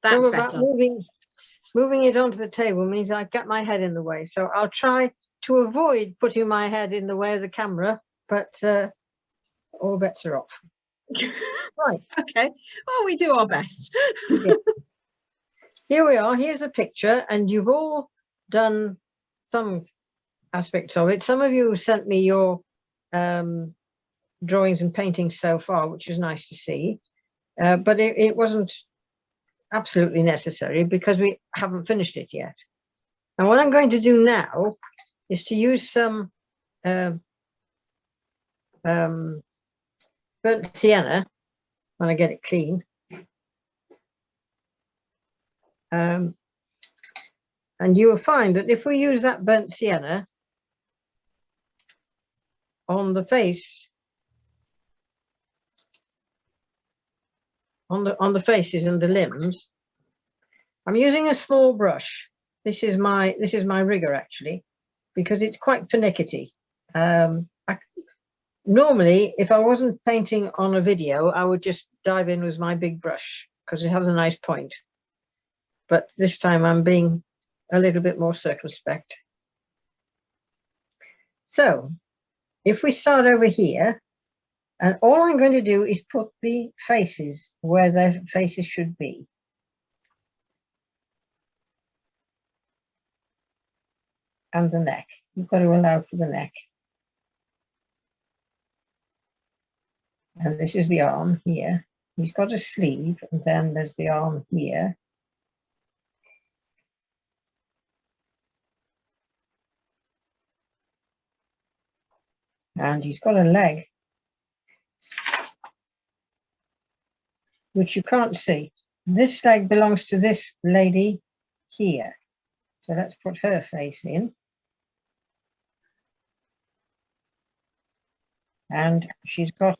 That's about better. moving it onto the table means I get my head in the way. So I'll try to avoid putting my head in the way of the camera, but all bets are off. Right. Okay. Well, we do our best. Yeah. Here we are. Here's a picture, and you've all done some aspects of it. Some of you sent me your drawings and paintings so far, which is nice to see. But it wasn't absolutely necessary because we haven't finished it yet. And what I'm going to do now is to use some burnt sienna when I get it clean. And you will find that if we use that burnt sienna on the face, on the faces and the limbs, I'm using a small brush. This is my rigger actually, because it's quite pernickety. Normally, if I wasn't painting on a video, I would just dive in with my big brush because it has a nice point. But this time I'm being a little bit more circumspect. So if we start over here, and all I'm going to do is put the faces where their faces should be. And the neck. You've got to allow for the neck. And this is the arm here. He's got a sleeve, and then there's the arm here. And he's got a leg, which you can't see. This leg belongs to this lady here. So let's put her face in. And she's got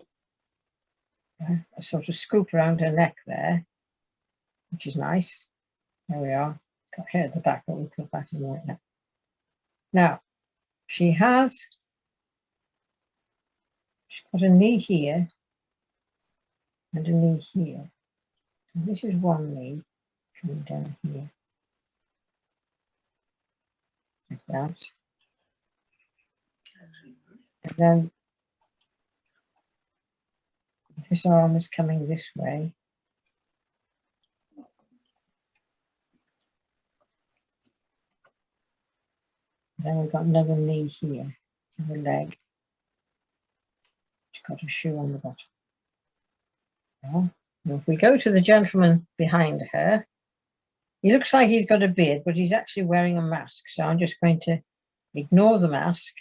a sort of scoop around her neck there, which is nice. There we are. Got hair at the back, but we'll put that in like that. Now, she's got a knee here and a knee here. And this is one knee coming down here. Like that. And then this arm is coming this way. Then we've got another knee here and a leg. It's got a shoe on the bottom. Well, if we go to the gentleman behind her, he looks like he's got a beard, but he's actually wearing a mask. So I'm just going to ignore the mask.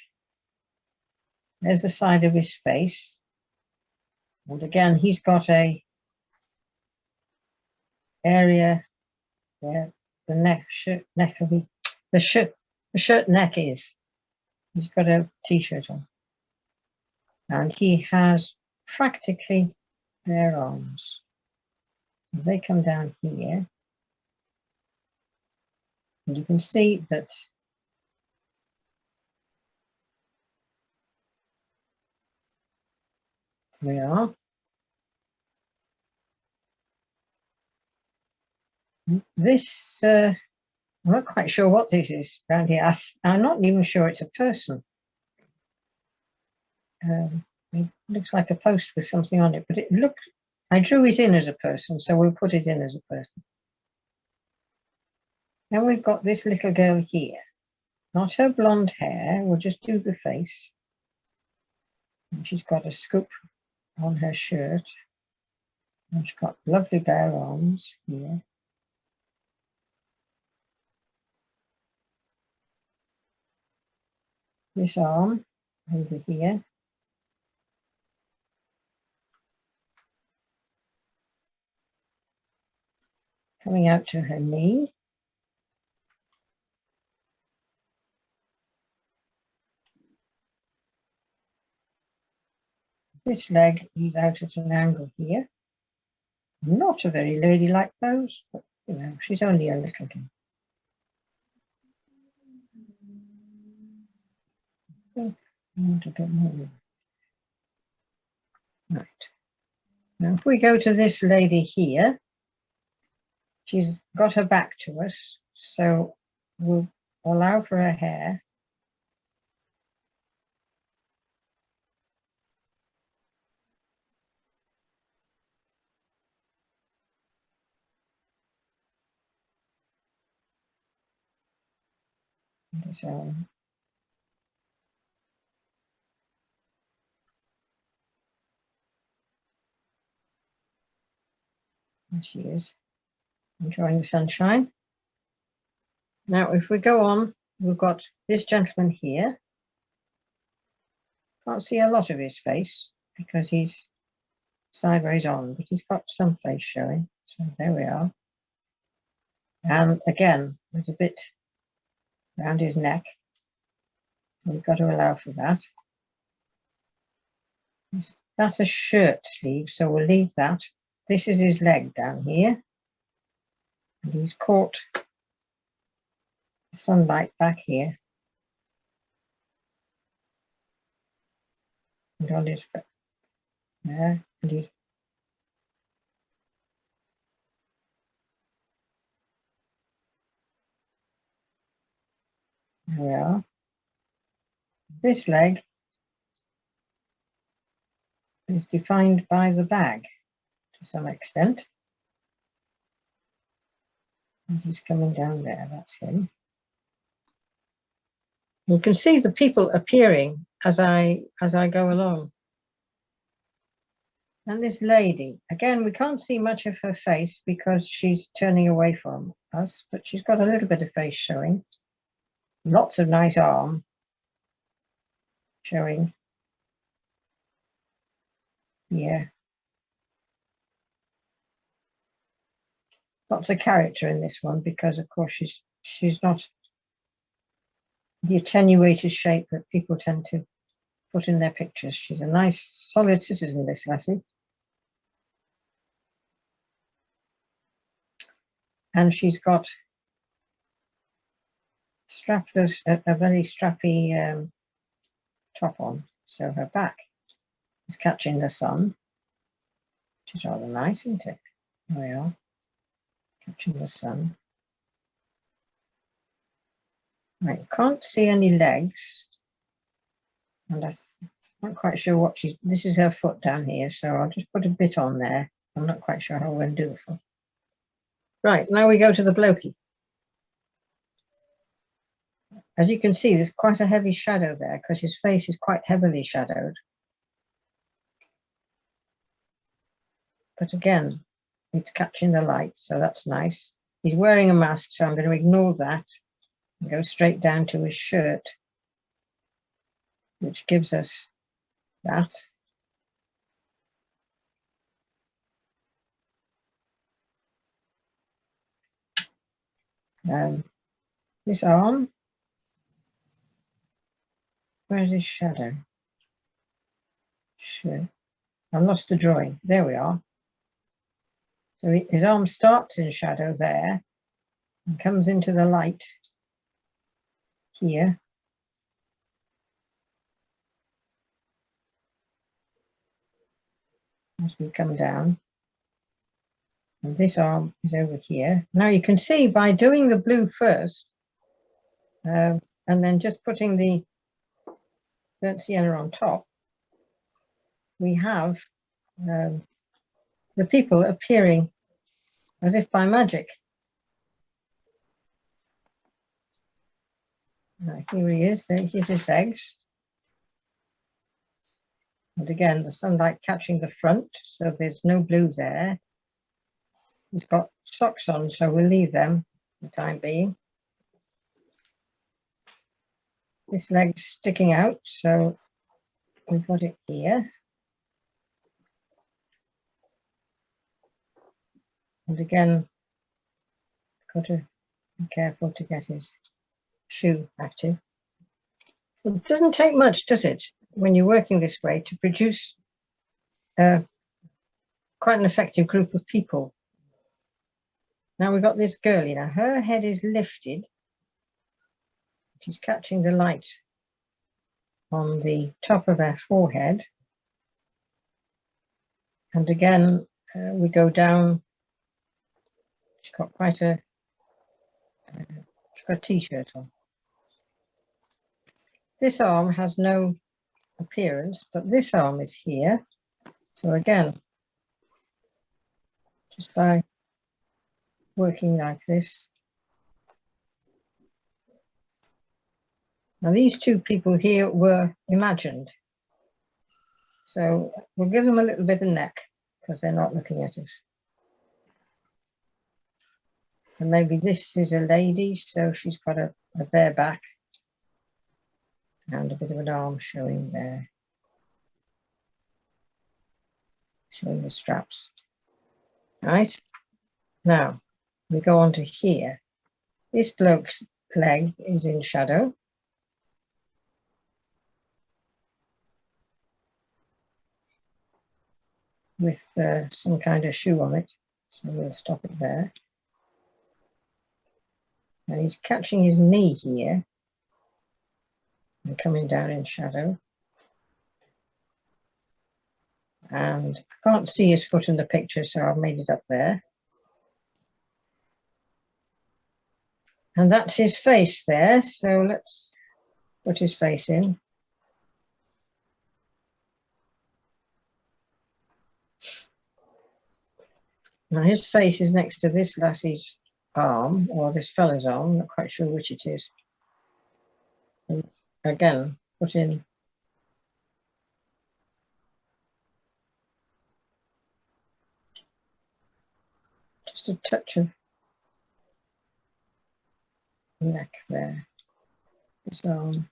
There's the side of his face. And again, he's got a area where the shirt neck is. He's got a t-shirt on. And he has practically bare arms. They come down here. And you can see that we are. This, I'm not quite sure what this is around here. I'm not even sure it's a person. It looks like a post with something on it, but I drew it in as a person, so we'll put it in as a person. Then we've got this little girl here. Not her blonde hair, we'll just do the face. And she's got a scoop on her shirt. And she's got lovely bare arms here. This arm over here. Coming out to her knee. This leg is out at an angle here. Not a very ladylike pose, but you know, she's only a little girl. I want a bit more. Right. Now if we go to this lady here, She's got her back to us, so we'll allow for her hair. So there she is, enjoying the sunshine. Now, if we go on, we've got this gentleman here. Can't see a lot of his face because he's sideways on, but he's got some face showing. So there we are. And again, there's a bit around his neck. We've got to allow for that. That's a shirt sleeve, so we'll leave that. This is his leg down here. And he's caught the sunlight back here. And on his back there. And he's there we are. This leg is defined by the bag to some extent. And he's coming down there, that's him. You can see the people appearing as I go along. And this lady, again, we can't see much of her face because she's turning away from us, but she's got a little bit of face showing. Lots of nice arm showing. Yeah. Lots of character in this one because, of course, she's not the attenuated shape that people tend to put in their pictures. She's a nice, solid citizen, this lassie. And she's got a very strappy top on, so her back is catching the sun, which is rather nice, isn't it? There we are, catching the sun. Right, can't see any legs, and I'm not quite sure what this is her foot down here, so I'll just put a bit on there. I'm not quite sure how we're going to do the foot. Right, now we go to the blokey. As you can see, there's quite a heavy shadow there because his face is quite heavily shadowed. But again, it's catching the light, so that's nice. He's wearing a mask, so I'm going to ignore that and go straight down to his shirt, which gives us that. This arm, where's his shadow? Sure. I lost the drawing. There we are. So his arm starts in shadow there and comes into the light here. As we come down. And this arm is over here. Now you can see by doing the blue first, and then just putting the burnt sienna on top, we have the people appearing as if by magic. Here he is, here's his legs. And again, the sunlight catching the front, so there's no blue there. He's got socks on, so we'll leave them for the time being. This leg's sticking out, so we've got it here. And again, got to be careful to get his shoe active. So it doesn't take much, does it, when you're working this way to produce quite an effective group of people. Now we've got this girlie. Now her head is lifted. She's catching the light on the top of her forehead. And again, we go down She's got quite a, she's got a t-shirt on. This arm has no appearance, but this arm is here. So again, just by working like this. Now these two people here were imagined. So we'll give them a little bit of neck because they're not looking at us. And maybe this is a lady, so she's got a bare back and a bit of an arm showing there. Showing the straps. Right, now we go on to here. This bloke's leg is in shadow. With some kind of shoe on it, so we'll stop it there. And he's catching his knee here and coming down in shadow. And I can't see his foot in the picture, so I've made it up there. And that's his face there, so let's put his face in. Now his face is next to this lassie's arm, or this fella's arm, not quite sure which it is. And again, put in just a touch of neck there. This arm.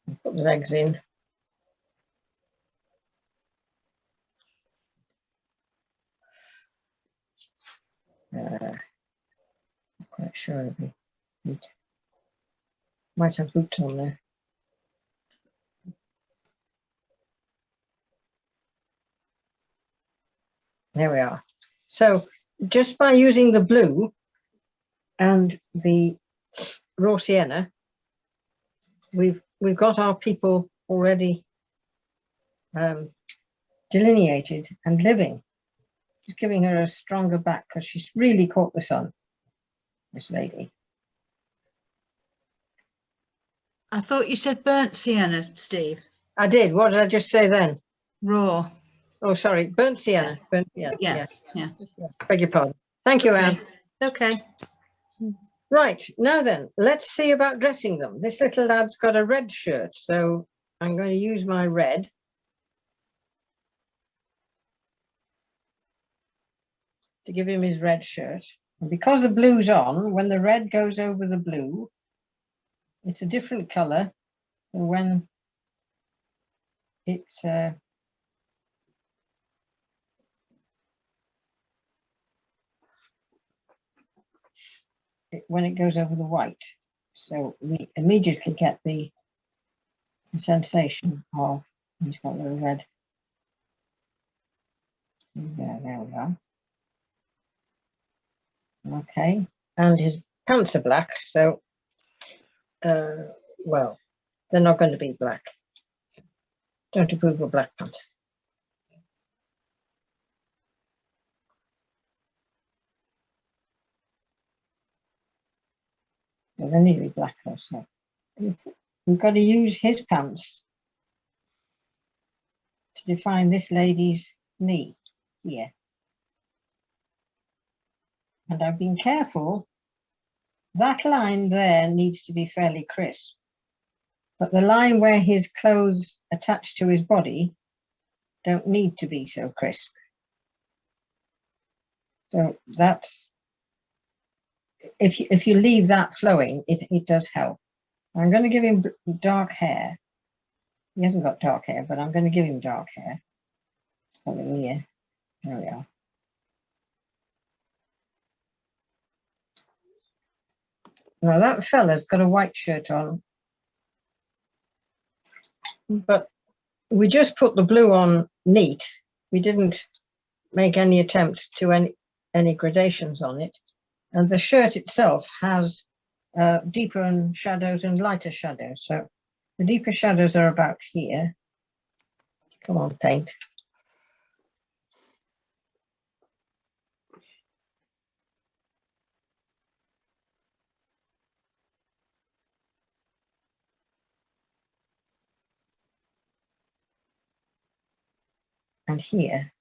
And put the legs in. Not quite sure of the boot. Might have boots on there. There we are. So just by using the blue and the raw sienna, we've got our people already delineated and living. Just giving her a stronger back because she's really caught the sun, this lady. I thought you said burnt sienna, Steve. I did. What did I just say then? Raw. Oh, sorry. Burnt sienna. Yeah. Burnt sienna. Yeah. Yeah. Beg your pardon. Thank you, Anne. Okay. Right. Now then, let's see about dressing them. This little lad's got a red shirt, so I'm going to use my red. To give him his red shirt. And because the blue's on, when the red goes over the blue, it's a different color than when it's when it goes over the white. So we immediately get the sensation of he's got the red. There we are. Okay, and his pants are black, so well, they're not going to be black. Don't approve of black pants. Well, they need to be black though, so we've got to use his pants to define this lady's knee here. And I've been careful. That line there needs to be fairly crisp. But the line where his clothes attach to his body don't need to be so crisp. So that's, if you leave that flowing, it does help. I'm going to give him dark hair. He hasn't got dark hair, but I'm going to give him dark hair. Here. There we are. Now that fella's got a white shirt on, but we just put the blue on neat. We didn't make any attempt to any gradations on it. And the shirt itself has deeper shadows and lighter shadows. So the deeper shadows are about here. Come on, paint. and here.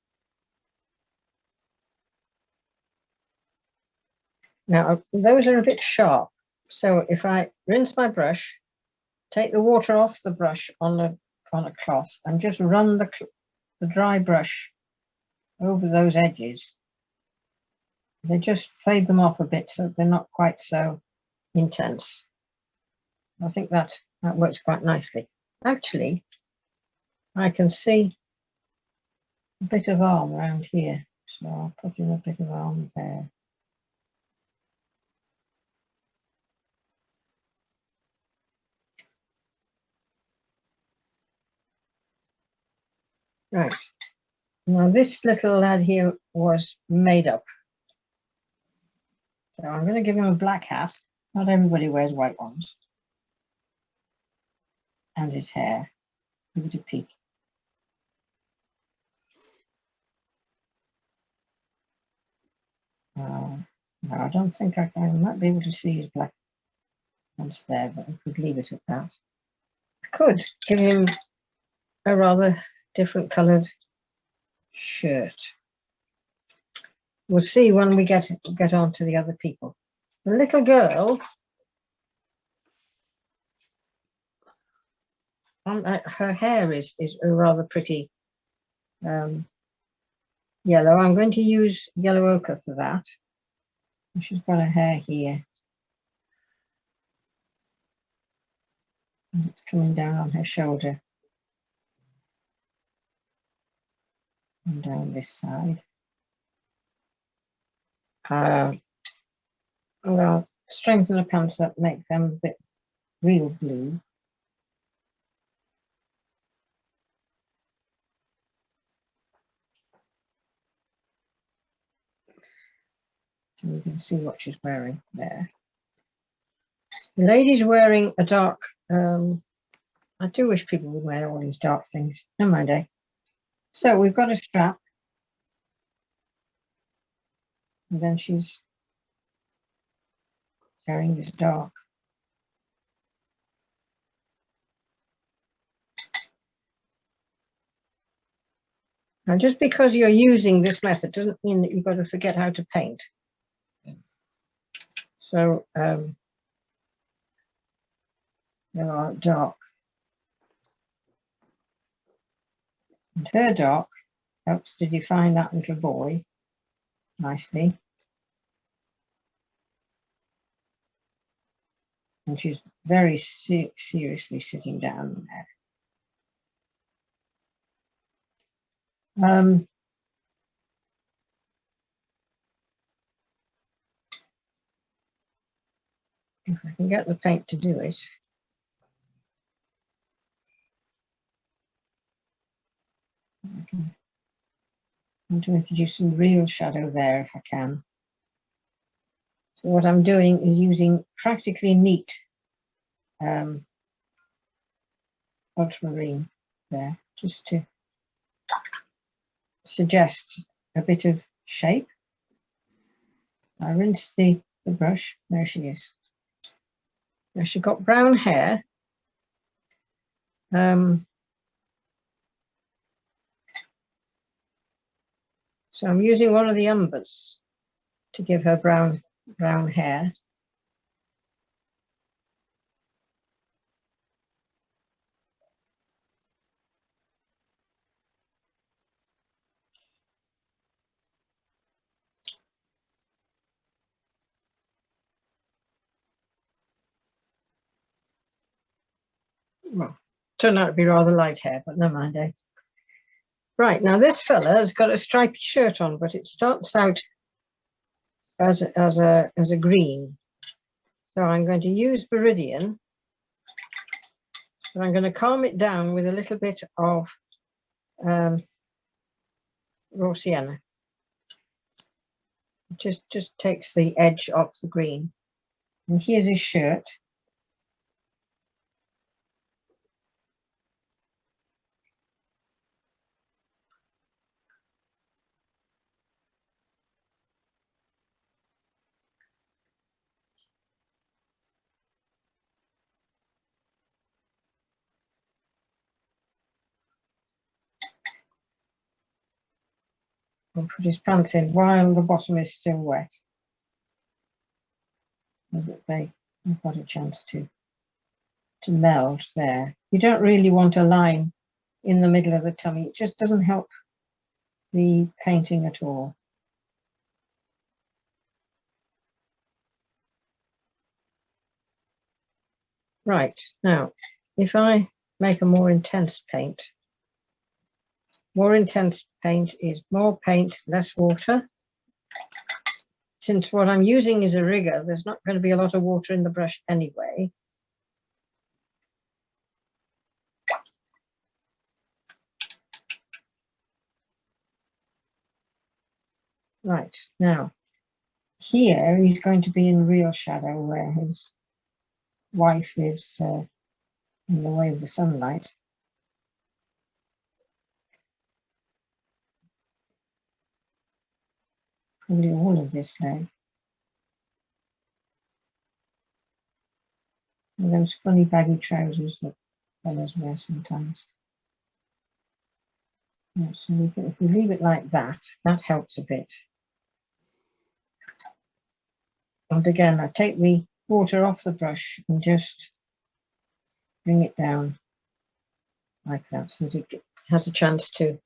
Now, those are a bit sharp. So if I rinse my brush, take the water off the brush on a cloth and just run the dry brush over those edges, they just fade them off a bit so they're not quite so intense. I think that works quite nicely. Actually, I can see a bit of arm around here, so I'll put in a bit of arm there. Right, now this little lad here was made up. So I'm going to give him a black hat. Not everybody wears white ones. And his hair. Give it a peek. No, I don't think I might be able to see his black pants there, but I could leave it at that. I could give him a rather different coloured shirt. We'll see when we get on to the other people. The little girl, her hair is a rather pretty yellow. I'm going to use yellow ochre for that. She's got her hair here. And it's coming down on her shoulder. And down this side. Well, strengthen the pants up, make them a bit real blue. So you can see what she's wearing there. The lady's wearing a dark, I do wish people would wear all these dark things. Never mind, eh? So we've got a strap. And then she's wearing this dark. Now, just because you're using this method doesn't mean that you've got to forget how to paint. So there are dark. And her dark helps to define that little boy nicely. And she's very seriously sitting down there. If I can get the paint to do it. I want to introduce some real shadow there if I can. So what I'm doing is using practically neat ultramarine there, just to suggest a bit of shape. I rinse the brush. There she is. Now she's got brown hair. So I'm using one of the umbers to give her brown hair. Well, turned out to be rather light hair, but never mind, eh? Right, now this fella has got a striped shirt on, but it starts out as a green. So I'm going to use Viridian, but I'm going to calm it down with a little bit of raw sienna. It just takes the edge off the green. And here's his shirt. and put his pants in while the bottom is still wet, so that they've got a chance to meld there. You don't really want a line in the middle of the tummy. It just doesn't help the painting at all. Right, now, if I make a more intense paint is more paint, less water. Since what I'm using is a rigger, there's not going to be a lot of water in the brush anyway. Right, now, here he's going to be in real shadow where his wife is in the way of the sunlight. Probably all of this leg. And those funny baggy trousers that fellas wear sometimes. Yeah, so if we leave it like that, that helps a bit. And again, I take the water off the brush and just bring it down like that, so that it has a chance to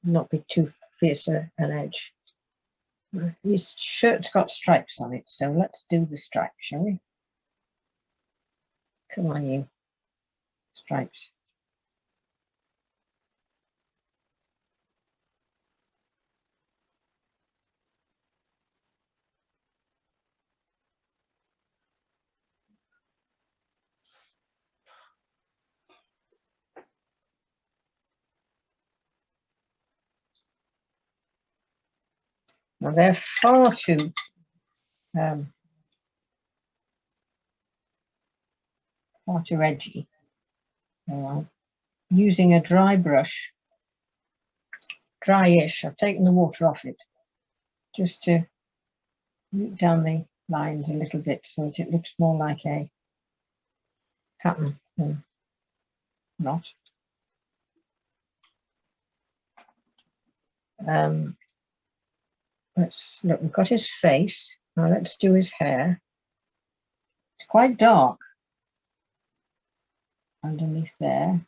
not be too fierce an edge. His shirt's got stripes on it, so let's do the stripes, shall we? Come on, you stripes. Now they're far too edgy. Using a dry brush, dryish. I've taken the water off it just to root down the lines a little bit so that it looks more like a pattern than not. Let's look, we've got his face. Now let's do his hair. It's quite dark underneath there.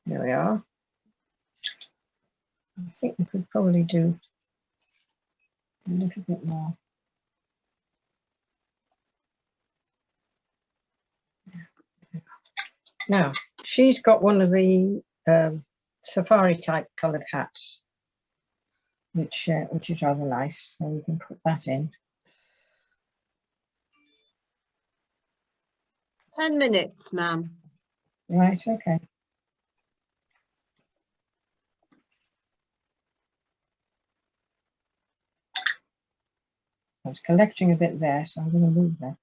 There we are. I think we could probably do a little bit more. Now, she's got one of the safari type coloured hats, which is rather nice, so we can put that in. 10 minutes, ma'am. Right, okay. I was collecting a bit there, so I'm going to move that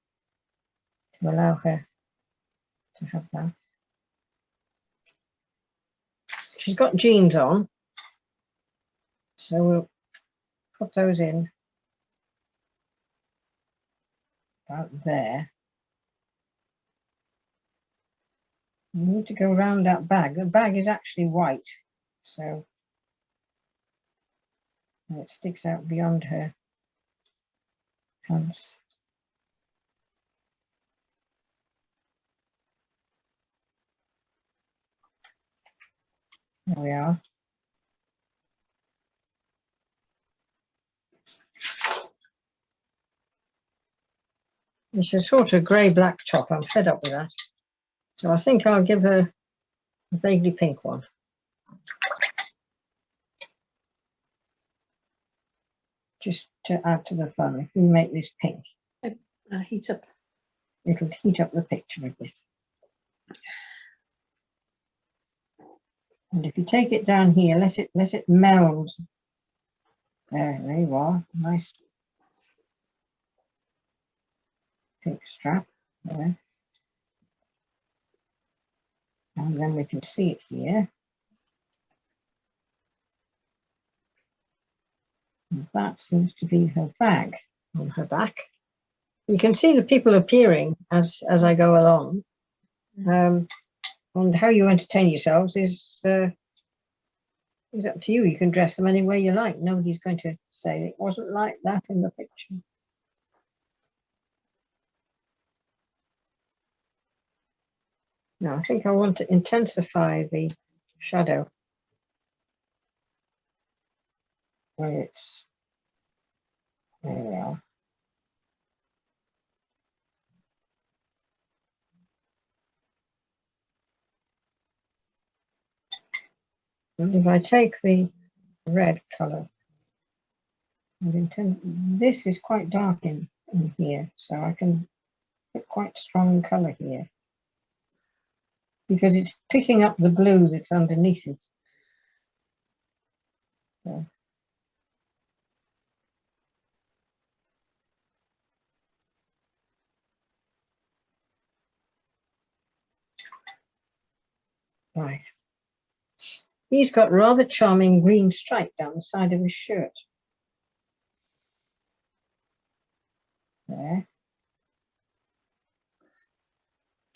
to allow her to have that. She's got jeans on, so we'll put those in about there. We need to go around that bag. The bag is actually white, so it sticks out beyond her pants. There we are. It's a sort of grey-black top. I'm fed up with that. So I think I'll give her a vaguely pink one. Just to add to the fun, if we make this pink, Heat up. it'll heat up the picture a bit. And if you take it down here, let it meld. There you are. Nice pink strap there. And then we can see it here. And that seems to be her bag on her back. You can see the people appearing as I go along. And how you entertain yourselves is up to you. You can dress them any way you like. Nobody's going to say it wasn't like that in the picture. Now I think I want to intensify the shadow where it's, there we are. And if I take the red color and this is quite dark in here, so I can put quite strong color here because it's picking up the blue that's underneath it. So. Right. He's got rather charming green stripe down the side of his shirt. There.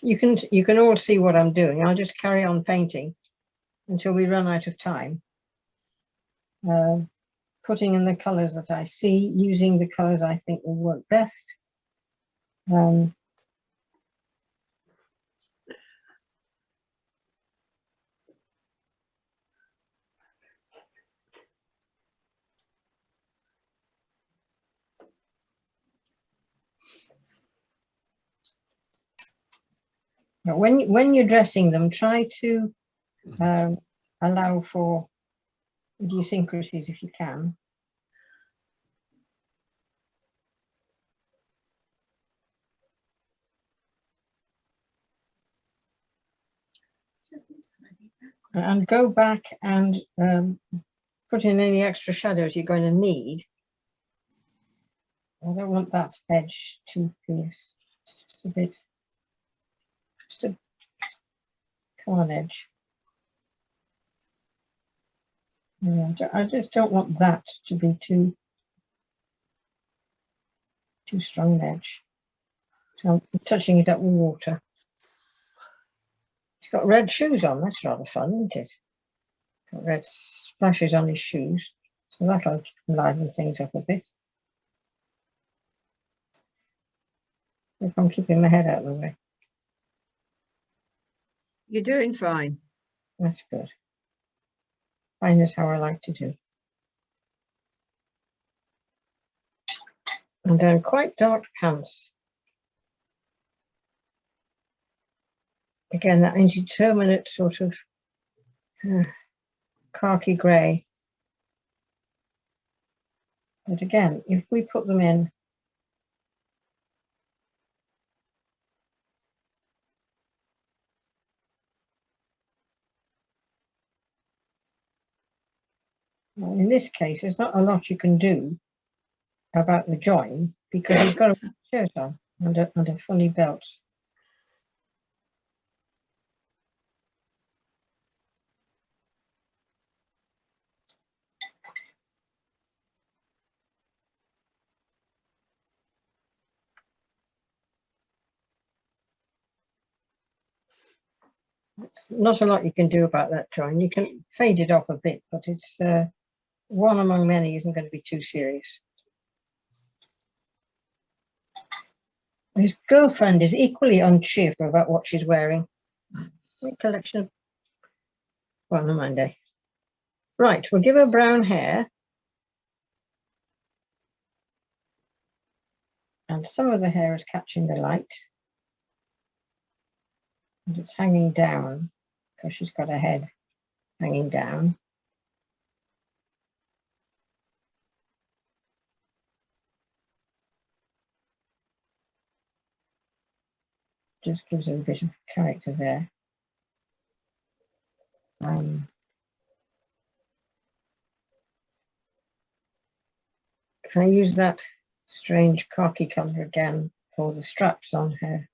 You can all see what I'm doing. I'll just carry on painting until we run out of time. Putting in the colours that I see, using the colours I think will work best. When you're dressing them, try to allow for idiosyncrasies if you can. And go back and put in any extra shadows you're going to need. I don't want that edge too fierce. Just a bit. Just a come on edge. Yeah, I just don't want that to be too strong an edge. So I'm touching it up with water. He's got red shoes on. That's rather fun, isn't it? Got red splashes on his shoes. So that'll liven things up a bit. If I'm keeping my head out of the way. You're doing fine. That's good. Fine is how I like to do. And then quite dark pants. Again, that indeterminate sort of khaki grey. But again, if we put them in this case, there's not a lot you can do about the join because he's got a shirt on and a fully belt. It's not a lot you can do about that join. You can fade it off a bit, but it's one among many isn't going to be too serious. His girlfriend is equally uncheerful about what she's wearing. What collection of... Well, no mind. Right, we'll give her brown hair. And some of the hair is catching the light. And it's hanging down because she's got her head hanging down. Just gives her a bit of character there. If I use that strange khaki colour again for the straps on her.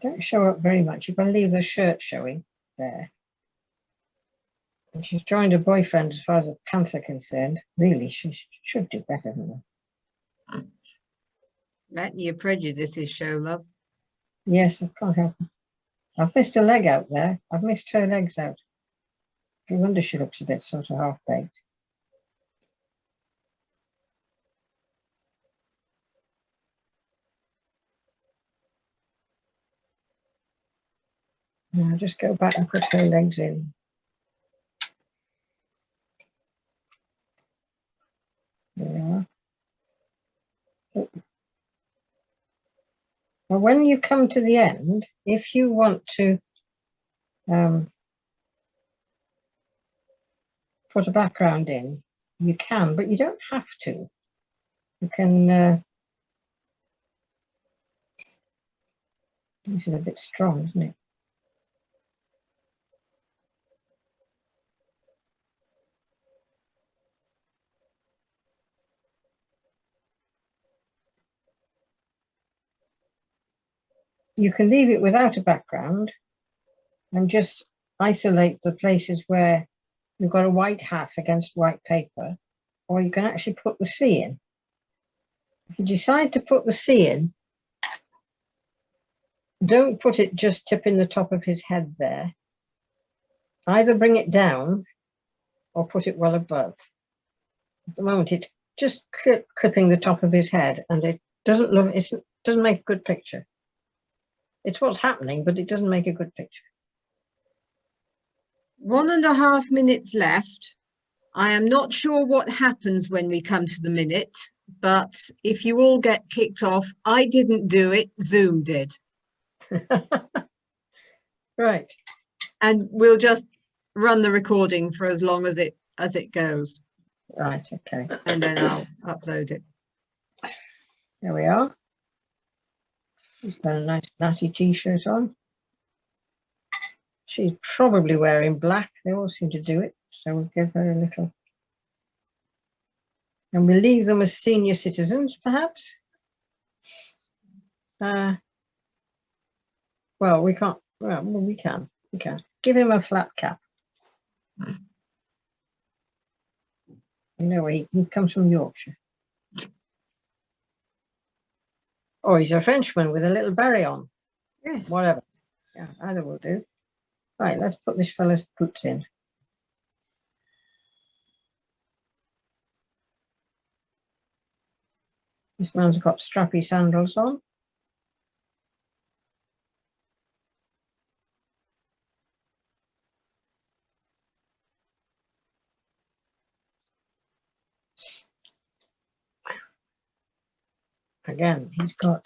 Don't show up very much. You can leave her shirt showing there. And she's joined her boyfriend as far as the pants are concerned. Really, she should do better than that. Letting your prejudices show, love. Yes, I can't help it. I've missed a leg out there. I've missed her legs out. No wonder she looks a bit sort of half-baked. Now just go back and put her legs in. There we are. Now, when you come to the end, if you want to put a background in, you can, but you don't have to. You can. This is a bit strong, isn't it? You can leave it without a background and just isolate the places where you've got a white hat against white paper, or you can actually put the sea in. If you decide to put the sea in, don't put it just tipping the top of his head there. Either bring it down or put it well above. At the moment, it's just clipping the top of his head, and it doesn't make a good picture. It's what's happening, but it doesn't make a good picture. 1.5 minutes left. I am not sure what happens when we come to the minute, but if you all get kicked off, I didn't do it, Zoom did. Right. And we'll just run the recording for as long as it goes, Right, okay. and then I'll upload it. There we are. She's got a nice natty t-shirt on. She's probably wearing black. They all seem to do it. So we'll give her a little. And we'll leave them as senior citizens, perhaps. Well, we can't. Well, we can. We can. Give him a flat cap. You know, he comes from Yorkshire. Or he's a Frenchman with a little beret on. Yes. Whatever. Yeah, either will do. Right, let's put this fella's boots in. This man's got strappy sandals on. Again, he's got